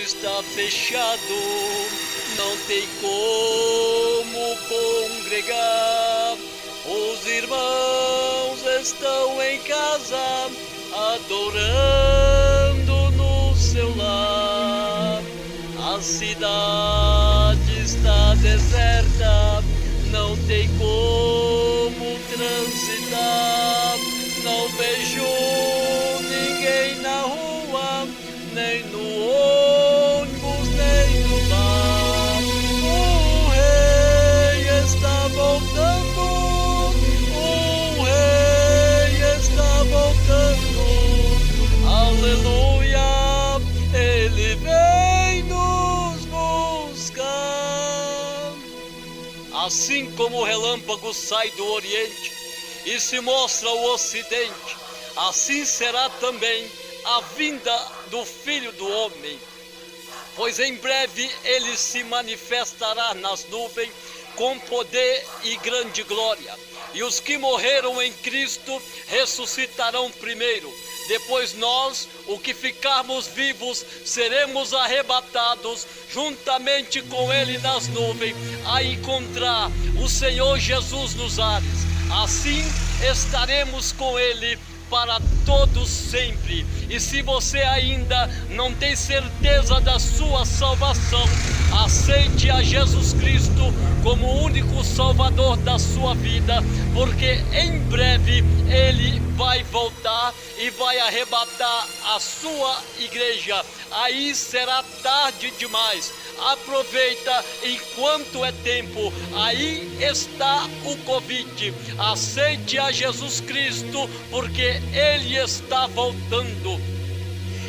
está fechado, não tem como congregar. Os irmãos estão em casa, adorando no seu lar. A cidade está deserta, não tem como transitar. Não vejo ninguém na rua, nem no ônibus, nem no bar. O rei está voltando, o rei está voltando. Aleluia, ele vem nos buscar. Assim como o relâmpago sai do Oriente e se mostra o Ocidente, assim será também a vinda do Filho do Homem. Pois em breve ele se manifestará nas nuvens com poder e grande glória. E os que morreram em Cristo ressuscitarão primeiro. Depois nós, o que ficarmos vivos, seremos arrebatados juntamente com ele nas nuvens, a encontrar o Senhor Jesus nos ares. Assim estaremos com ele para todos sempre. E se você ainda não tem certeza da sua salvação, aceite a Jesus Cristo como o único Salvador da sua vida, porque em breve ele vai voltar e vai arrebatar a sua igreja. Aí será tarde demais. Aproveita enquanto é tempo. Aí está o convite. Aceite a Jesus Cristo, porque ele está voltando.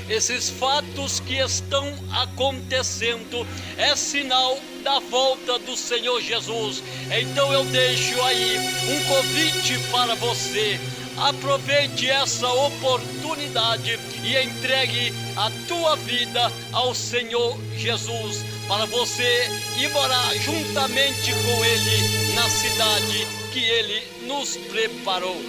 Esses fatos que estão acontecendo é sinal da volta do Senhor Jesus. Então eu deixo aí um convite para você. Aproveite essa oportunidade e entregue a tua vida ao Senhor Jesus, para você ir morar juntamente com ele na cidade que ele nos preparou.